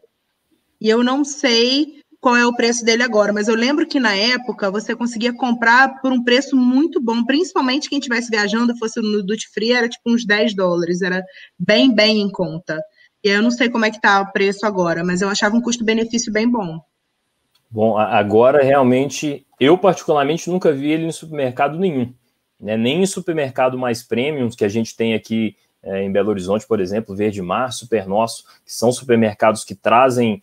E eu não sei qual é o preço dele agora, mas eu lembro que na época você conseguia comprar por um preço muito bom, principalmente quem estivesse viajando, fosse no Duty Free, era tipo uns $10, era bem em conta. E aí eu não sei como é que tá o preço agora, mas eu achava um custo-benefício bem bom. Bom, agora realmente, eu particularmente nunca vi ele em supermercado nenhum, né? Nem em supermercado mais premium que a gente tem aqui em Belo Horizonte, por exemplo, Verde Mar, Super Nosso, que são supermercados que trazem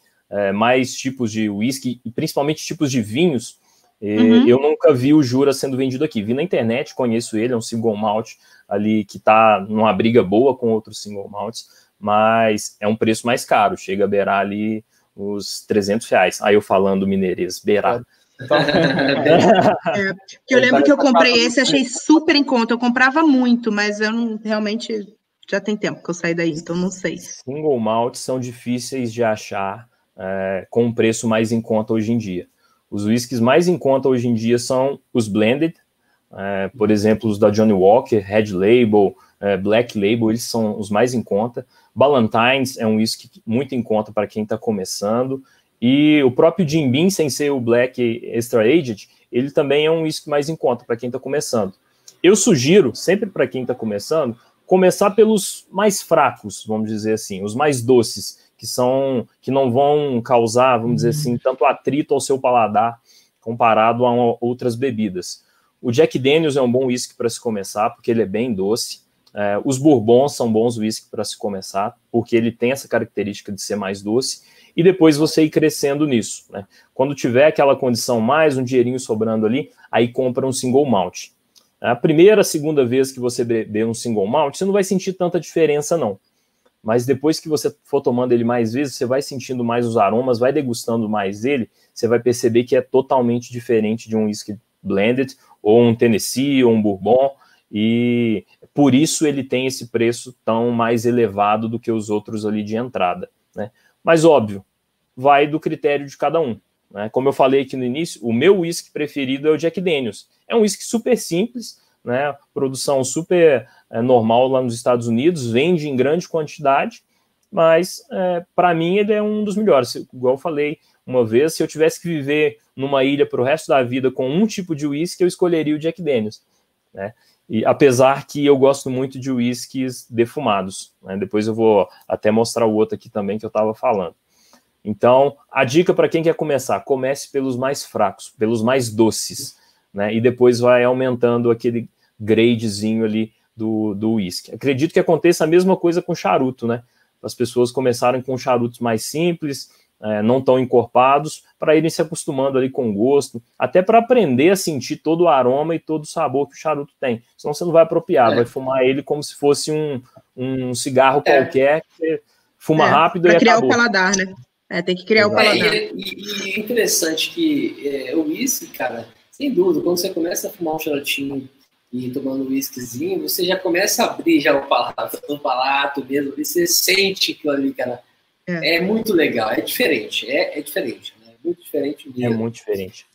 mais tipos de whisky e principalmente tipos de vinhos. Eu nunca vi o Jura sendo vendido aqui. Vi na internet, conheço ele, é um single malt ali que está numa briga boa com outros single malts, mas é um preço mais caro, chega a beirar ali os R$300. Aí eu falando mineirês, beirar. Porque eu lembro que eu comprei esse, achei super em conta. Eu comprava muito, mas eu não realmente já tem tempo que eu saí daí, então não sei. Single malts são difíceis de achar com um preço mais em conta hoje em dia. Os whiskies mais em conta hoje em dia são os blended, por exemplo, os da Johnnie Walker, Red Label, Black Label, eles são os mais em conta. Ballantines é um whisky muito em conta para quem está começando. E o próprio Jim Beam, sem ser o Black Extra Aged, ele também é um whisky mais em conta para quem está começando. Eu sugiro, sempre para quem está começando, começar pelos mais fracos, vamos dizer assim, os mais doces, que não vão causar, vamos dizer assim, tanto atrito ao seu paladar comparado a outras bebidas. O Jack Daniels é um bom whisky para se começar, porque ele é bem doce. Os bourbons são bons whisky para se começar, porque ele tem essa característica de ser mais doce, e depois você ir crescendo nisso, né? Quando tiver aquela condição mais, um dinheirinho sobrando ali, aí compra um single malt. A primeira, segunda vez que você beber um single malt, você não vai sentir tanta diferença, não. Mas depois que você for tomando ele mais vezes, você vai sentindo mais os aromas, vai degustando mais ele, você vai perceber que é totalmente diferente de um whisky blended, ou um Tennessee, ou um Bourbon, e por isso ele tem esse preço tão mais elevado do que os outros ali de entrada, né? Mas óbvio, vai do critério de cada um, né? Como eu falei aqui no início, o meu whisky preferido é o Jack Daniels. É um whisky super simples, né? Produção super normal lá nos Estados Unidos, vende em grande quantidade, mas para mim ele é um dos melhores. Igual eu falei uma vez, se eu tivesse que viver numa ilha para o resto da vida com um tipo de whisky, eu escolheria o Jack Daniels, né? E apesar que eu gosto muito de whiskies defumados, né? Depois eu vou até mostrar o outro aqui também que eu estava falando. Então, a dica para quem quer começar, comece pelos mais fracos, pelos mais doces, né? E depois vai aumentando aquele gradezinho ali do whisky. Acredito que aconteça a mesma coisa com charuto, né? As pessoas começarem com charutos mais simples, não tão encorpados, para irem se acostumando ali com o gosto, até para aprender a sentir todo o aroma e todo o sabor que o charuto tem. Senão você não vai apropriar, vai fumar ele como se fosse um cigarro qualquer, que você fuma rápido e acabou. Para criar o paladar, né? Tem que criar o paladar. E é interessante que o whisky, cara, sem dúvida, quando você começa a fumar um charutinho e tomando um whiskyzinho, você já começa a abrir já o palato mesmo, e você sente aquilo ali, cara. É muito legal, é diferente, é diferente, né? Muito diferente mesmo. É muito diferente.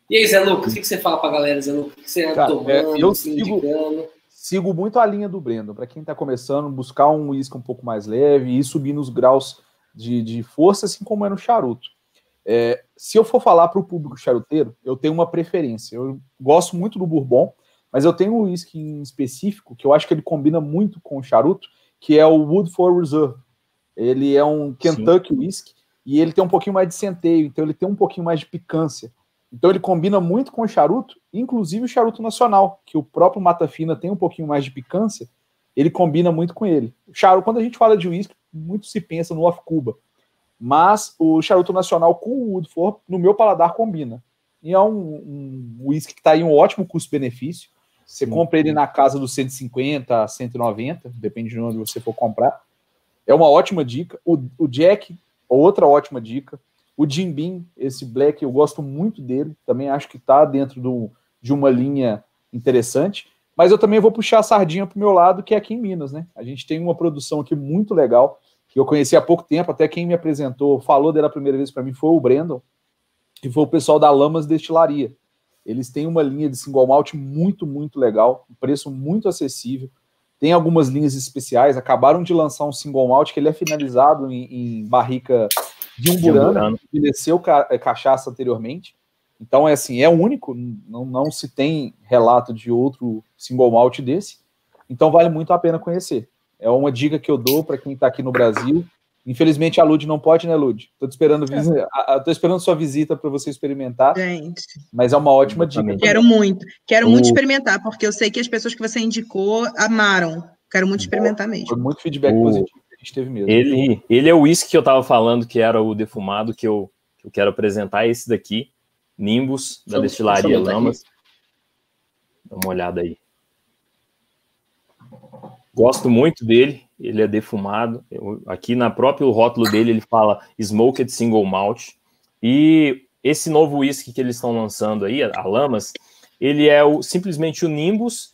E aí, Zé Lucas, o que você fala pra galera, Zé Lucas? O que você anda tomando, eu indicando? Sigo muito a linha do Brandon. Para quem está começando, buscar um uísque um pouco mais leve e subir nos graus de força, assim como é no charuto. Se eu for falar para o público charuteiro, eu tenho uma preferência. Eu gosto muito do Bourbon, mas eu tenho um uísque em específico que eu acho que ele combina muito com o charuto, que é o Woodford Reserve. Ele é um Kentucky whisky e ele tem um pouquinho mais de centeio, então ele tem um pouquinho mais de picância. Então ele combina muito com o charuto, inclusive o charuto nacional, que o próprio Mata Fina tem um pouquinho mais de picância, ele combina muito com ele. O charuto, quando a gente fala de whisky, muito se pensa no Off Cuba, mas o charuto nacional com o Woodford, no meu paladar, combina. E é um whisky que está aí um ótimo custo-benefício. Você compra ele na casa dos 150 a 190, depende de onde você for comprar. É uma ótima dica. O Jack, outra ótima dica. O Jim Beam, esse Black, eu gosto muito dele. Também acho que está dentro de uma linha interessante. Mas eu também vou puxar a sardinha para o meu lado, que é aqui em Minas, né? A gente tem uma produção aqui muito legal, que eu conheci há pouco tempo. Até quem me apresentou, falou dela a primeira vez para mim, foi o Brandon, que foi o pessoal da Lamas Destilaria. Eles têm uma linha de single malt muito, muito legal, um preço muito acessível. Tem algumas linhas especiais, acabaram de lançar um single malt que ele é finalizado em barrica de umburana, que envelheceu cachaça anteriormente. Então, é único, não se tem relato de outro single malt desse. Então, vale muito a pena conhecer. É uma dica que eu dou para quem está aqui no Brasil. Infelizmente a Lud não pode, né, Lud? Tô esperando sua visita para você experimentar. Gente, mas é uma ótima dica. Quero muito experimentar, porque eu sei que as pessoas que você indicou amaram. Quero muito experimentar mesmo. Foi muito feedback positivo que a gente teve mesmo. Ele é o uísque que eu estava falando, que era o defumado, que eu quero apresentar, esse daqui, Nimbus, da destilaria Lamas. Dá uma olhada aí. Gosto muito dele, ele é defumado. Aqui na próprio rótulo dele ele fala Smoked Single Malt. E esse novo whisky que eles estão lançando aí, a Lamas, ele é simplesmente o Nimbus,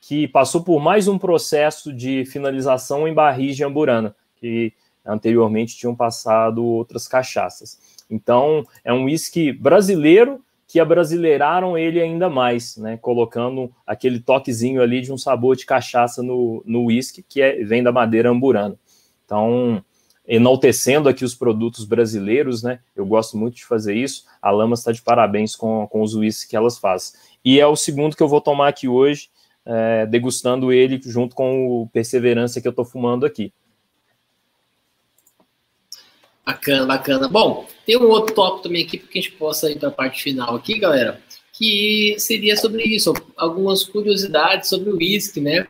que passou por mais um processo de finalização em barris de amburana, que anteriormente tinham passado outras cachaças. Então, é um whisky brasileiro que abrasileiraram ele ainda mais, né? Colocando aquele toquezinho ali de um sabor de cachaça no whisky, que vem da madeira amburana. Então, enaltecendo aqui os produtos brasileiros, né? Eu gosto muito de fazer isso. A Lamas está de parabéns com os whiskies que elas fazem. E é o segundo que eu vou tomar aqui hoje, degustando ele junto com o Perseverança que eu estou fumando aqui. Bacana, bacana. Bom, tem um outro tópico também aqui, para que a gente possa ir para a parte final aqui, galera, que seria sobre isso, algumas curiosidades sobre o whisky, né?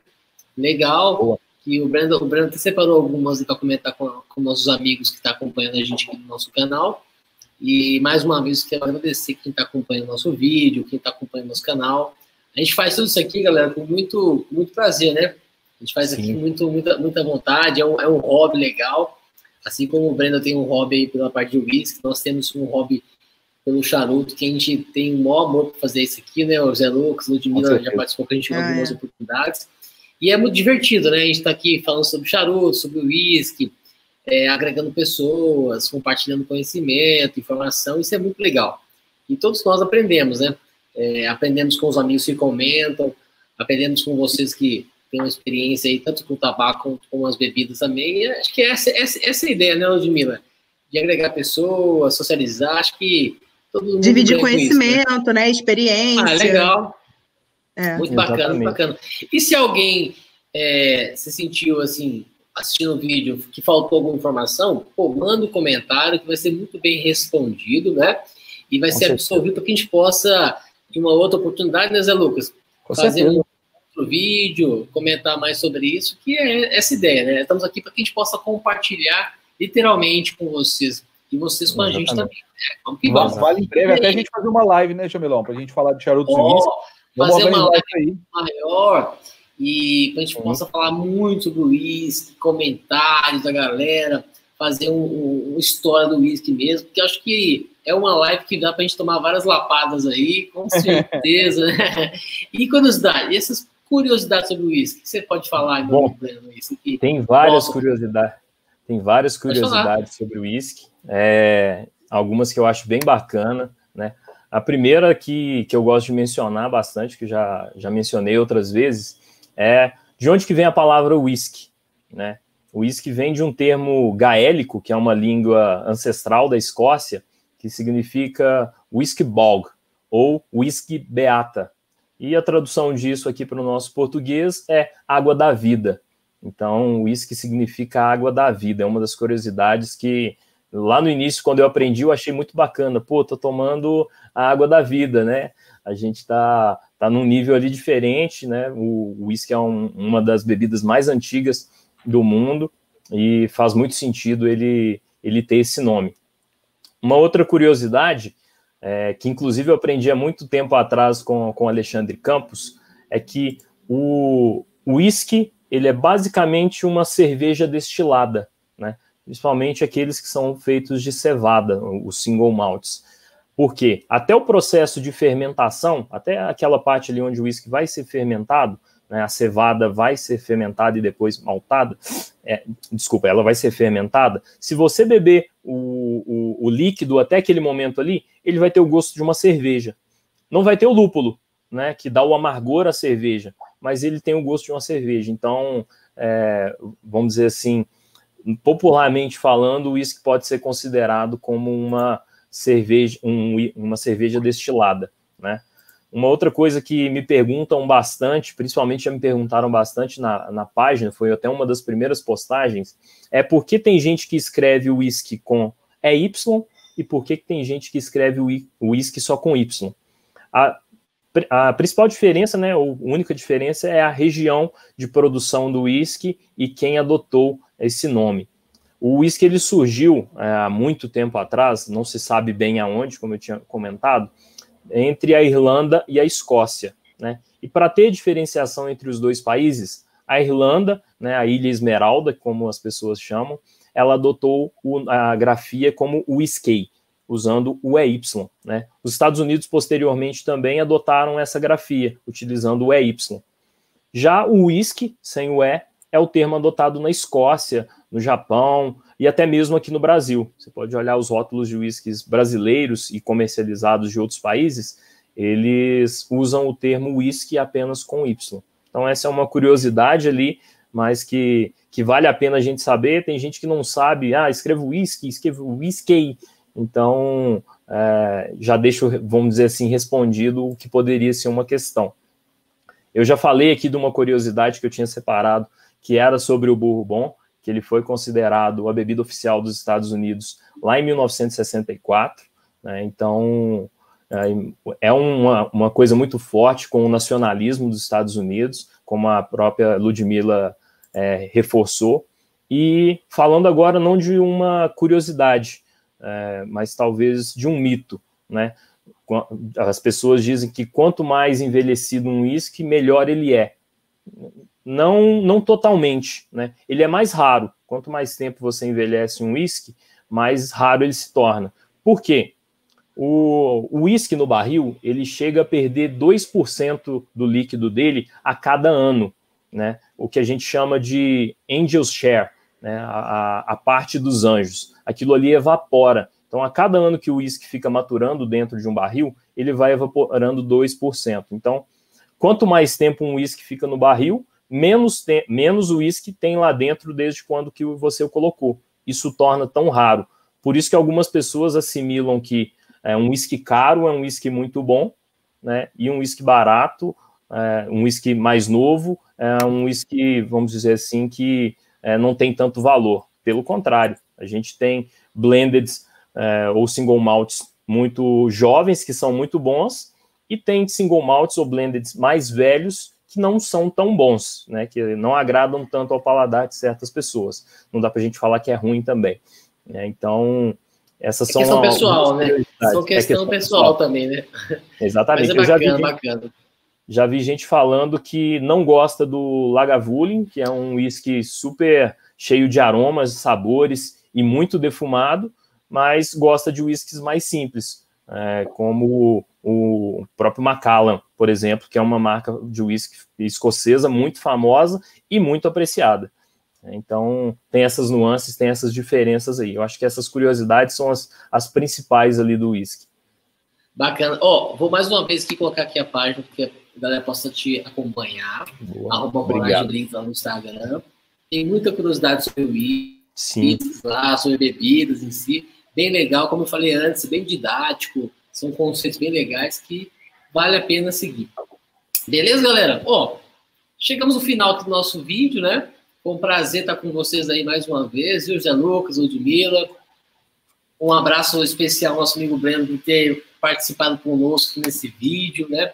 Legal. Boa. Que o Brandon até separou algumas para comentar com nossos amigos que estão acompanhando a gente aqui no nosso canal. E, mais uma vez, quero agradecer quem está acompanhando nosso vídeo, quem está acompanhando nosso canal. A gente faz tudo isso aqui, galera, com muito, muito prazer, né? A gente faz aqui muita vontade, é um hobby legal. Assim como o Brandon tem um hobby aí pela parte de whisky, nós temos um hobby pelo charuto, que a gente tem o maior amor para fazer isso aqui, né? O Zé Lucas, o Ludmilla já participou com a gente em algumas oportunidades. E é muito divertido, né? A gente está aqui falando sobre charuto, sobre whisky, agregando pessoas, compartilhando conhecimento, informação, isso é muito legal. E todos nós aprendemos, né? Aprendemos com os amigos que comentam, aprendemos com vocês que têm uma experiência aí, tanto com o tabaco quanto com as bebidas também. E acho que essa é a ideia, né, Ludmilla? De agregar pessoas, socializar, acho que todo mundo dividir conhecimento, isso, né? Experiência. Legal. Muito bacana, muito bacana. E se alguém se sentiu, assim, assistindo o vídeo, que faltou alguma informação, pô, manda um comentário que vai ser muito bem respondido, né? E vai ser absorvido para que a gente possa, em uma outra oportunidade, né, Zé Lucas? Fazer um outro vídeo, comentar mais sobre isso, que é essa ideia, né? Estamos aqui para que a gente possa compartilhar literalmente com vocês e vocês com a gente também. Né? Vamos que vamos. Vale em breve até a gente fazer uma live, né, Jamilão? Para a gente falar de charutos e whisky. Fazer uma live maior e para a gente possa falar muito sobre o whisky, comentários da galera, fazer uma história do whisky mesmo, porque eu acho que é uma live que dá para a gente tomar várias lapadas aí, com certeza. Né? E curiosidade, essas curiosidades sobre o whisky, que você pode falar? Bom, tem várias curiosidades. Tem várias curiosidades sobre o whisky, algumas que eu acho bem bacana, né? A primeira que eu gosto de mencionar bastante, que já mencionei outras vezes, é de onde que vem a palavra whisky, né? O whisky vem de um termo gaélico, que é uma língua ancestral da Escócia, que significa whisky bog, ou whisky beata. E a tradução disso aqui para o nosso português é água da vida. Então, whisky significa água da vida. É uma das curiosidades que, lá no início, quando eu aprendi, eu achei muito bacana. Pô, tô tomando a água da vida, né? A gente tá num nível ali diferente, né? O whisky é uma das bebidas mais antigas do mundo e faz muito sentido ele ter esse nome. Uma outra curiosidade, que inclusive eu aprendi há muito tempo atrás com Alexandre Campos, é que o whisky, ele é basicamente uma cerveja destilada, né? Principalmente aqueles que são feitos de cevada, os single malts. Por quê? Até o processo de fermentação, até aquela parte ali onde o whisky vai ser fermentado, né, a cevada vai ser fermentada e depois maltada, ela vai ser fermentada. Se você beber o líquido até aquele momento ali, ele vai ter o gosto de uma cerveja. Não vai ter o lúpulo, né, que dá o amargor à cerveja, mas ele tem o gosto de uma cerveja. Então, vamos dizer assim, popularmente falando, o whisky pode ser considerado como uma cerveja destilada, né? Uma outra coisa que me perguntam bastante, principalmente já me perguntaram bastante na página, foi até uma das primeiras postagens, é por que tem gente que escreve o whisky com EY e por que tem gente que escreve o whisky só com Y. A principal diferença, né, ou única diferença, é a região de produção do whisky e quem adotou esse nome. O whisky ele surgiu há muito tempo atrás, não se sabe bem aonde, como eu tinha comentado, entre a Irlanda e a Escócia, né? E para ter diferenciação entre os dois países, a Irlanda, né, a Ilha Esmeralda, como as pessoas chamam, ela adotou a grafia como whisky, usando o EY, né? Os Estados Unidos, posteriormente, também adotaram essa grafia, utilizando o EY. Já o whisky, sem o E, é o termo adotado na Escócia, no Japão e até mesmo aqui no Brasil. Você pode olhar os rótulos de whiskies brasileiros e comercializados de outros países, eles usam o termo whisky apenas com Y. Então essa é uma curiosidade ali, mas que vale a pena a gente saber. Tem gente que não sabe, escrevo whisky, escrevo whisky. Então já deixo, vamos dizer assim, respondido o que poderia ser uma questão. Eu já falei aqui de uma curiosidade que eu tinha separado, que era sobre o Bourbon, que ele foi considerado a bebida oficial dos Estados Unidos lá em 1964, né? Então é uma coisa muito forte com o nacionalismo dos Estados Unidos, como a própria Ludmilla reforçou. E falando agora não de uma curiosidade, mas talvez de um mito, né? As pessoas dizem que quanto mais envelhecido um uísque, melhor ele é. Não totalmente, né? Ele é mais raro. Quanto mais tempo você envelhece um uísque, mais raro ele se torna. Por quê? O uísque no barril, ele chega a perder 2% do líquido dele a cada ano, né? O que a gente chama de angel's share, né? A parte dos anjos. Aquilo ali evapora. Então, a cada ano que o uísque fica maturando dentro de um barril, ele vai evaporando 2%. Então, quanto mais tempo um uísque fica no barril, menos uísque tem lá dentro desde quando que você o colocou. Isso torna tão raro. Por isso que algumas pessoas assimilam que um uísque caro é um uísque muito bom, né? E um uísque barato, um uísque mais novo, é um uísque, vamos dizer assim, que não tem tanto valor. Pelo contrário, a gente tem blendeds ou single malts muito jovens, que são muito bons, e tem single malts ou blendeds mais velhos, que não são tão bons, né, que não agradam tanto ao paladar de certas pessoas. Não dá para a gente falar que é ruim também. Então, essas são... questão pessoal, né? São questão pessoal também, né? Exatamente. Mas é bacana. Já vi gente falando que não gosta do Lagavulin, que é um whisky super cheio de aromas, sabores e muito defumado, mas gosta de whiskies mais simples, como o próprio Macallan, por exemplo, que é uma marca de whisky escocesa muito famosa e muito apreciada. Então, tem essas nuances, tem essas diferenças aí. Eu acho que essas curiosidades são as principais ali do whisky. Bacana. Vou mais uma vez aqui colocar aqui a página, porque a galera possa te acompanhar. Obrigado. Link lá no Instagram. Tem muita curiosidade sobre o whisky, sim, lá, sobre bebidas em si. Bem legal, como eu falei antes, bem didático. São conceitos bem legais que vale a pena seguir. Beleza, galera? Chegamos no final aqui do nosso vídeo, né? Foi um prazer estar com vocês aí mais uma vez. Eu, Zé Lucas, Ludmilla. Um abraço especial ao nosso amigo Breno por ter participado conosco nesse vídeo, né?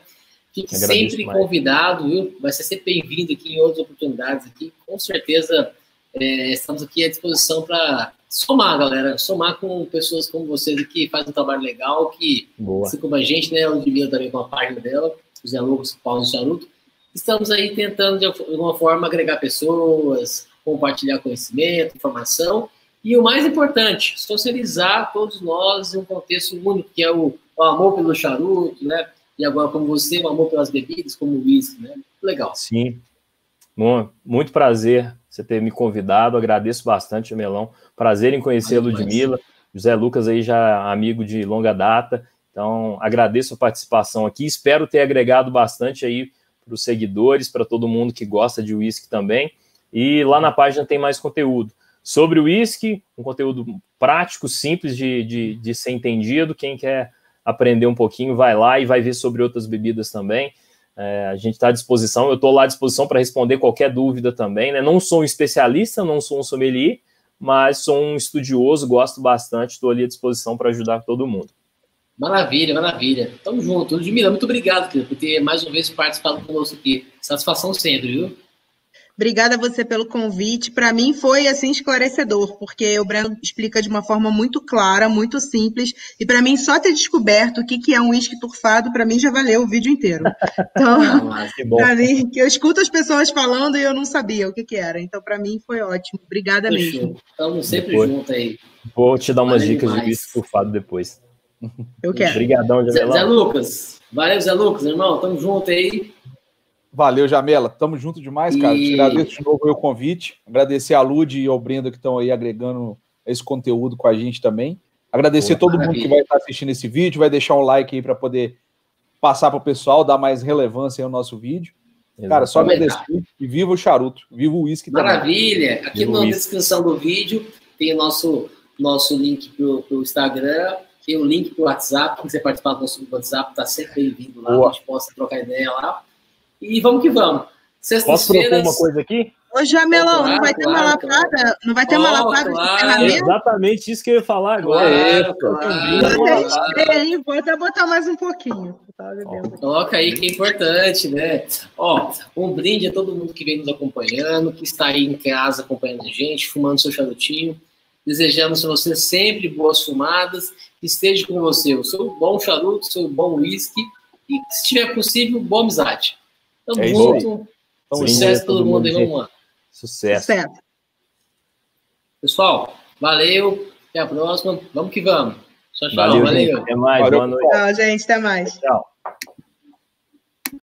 Fique sempre convidado, viu? Vai ser sempre bem-vindo aqui em outras oportunidades aqui. Com certeza estamos aqui à disposição para somar, galera. Somar com pessoas como vocês aqui que fazem um trabalho legal, que assim como a gente, né? O Ludmilla também com a página dela, o Zé Lucas, o Paulo Charuto. Estamos aí tentando, de alguma forma, agregar pessoas, compartilhar conhecimento, informação. E o mais importante, socializar todos nós em um contexto único, que é o amor pelo charuto, né? E agora, como você, o amor pelas bebidas, como o uísque, né? Legal. Sim. Bom, muito prazer você ter me convidado. Agradeço bastante, Melão. Prazer em conhecer a Ludmilla. José Lucas aí já amigo de longa data. Então, agradeço a participação aqui. Espero ter agregado bastante aí para os seguidores, para todo mundo que gosta de uísque também. E lá na página tem mais conteúdo sobre o uísque, um conteúdo prático, simples de ser entendido. Quem quer aprender um pouquinho, vai lá e vai ver sobre outras bebidas também. A gente está à disposição, eu estou lá à disposição para responder qualquer dúvida também, né? Não sou um especialista, não sou um sommelier, mas sou um estudioso, gosto bastante, estou ali à disposição para ajudar todo mundo. Maravilha, maravilha. Tamo junto. Ludmila, muito obrigado, querido, por ter mais uma vez participado conosco aqui. Satisfação sempre, viu? Obrigada a você pelo convite. Para mim foi assim esclarecedor, porque o Breno explica de uma forma muito clara, muito simples, e para mim só ter descoberto o que é um uísque turfado, para mim já valeu o vídeo inteiro. Então, para mim, que eu escuto as pessoas falando e eu não sabia o que era. Então, para mim foi ótimo. Obrigada mesmo. Estamos sempre juntos aí. Vou te dar umas dicas de uísque turfado depois. Eu quero. Obrigadão, Jamelão. Zé Lucas. Valeu, Zé Lucas, irmão. Tamo junto aí. Valeu, Jamela. Tamo junto demais, cara. Te agradeço de novo o convite. Agradecer a Lud e ao Brenda que estão aí agregando esse conteúdo com a gente também. Agradecer todo mundo que vai estar assistindo esse vídeo. Vai deixar um like aí para poder passar para o pessoal, dar mais relevância ao nosso vídeo. Cara, só agradecer. E viva o charuto. Viva o uísque também. Maravilha. Aqui na descrição do vídeo tem o nosso link pro Instagram. Tem o link pro WhatsApp. Quem quiser participar do nosso grupo WhatsApp, tá sempre bem-vindo lá. A gente possa trocar ideia lá. E vamos que vamos. Posso propor uma coisa aqui? Ô, Jamelão, não vai ter uma lapada? Não vai ter uma lapada de encerramento? Exatamente isso que eu ia falar agora. Vou até botar mais um pouquinho. Coloca aí que é importante, né? Ó, um brinde a todo mundo que vem nos acompanhando, que está aí em casa acompanhando a gente, fumando seu charutinho. Desejamos a você sempre boas fumadas, que esteja com você o seu bom charuto, o seu bom uísque e, se tiver possível, boa amizade. Tamo junto. Sucesso todo mundo aí, vamos lá. Sucesso. Pessoal, valeu. Até a próxima. Vamos que vamos. Tchau, tchau. Valeu. Até mais. Valeu. Boa noite. Tchau, gente. Até mais. Tchau.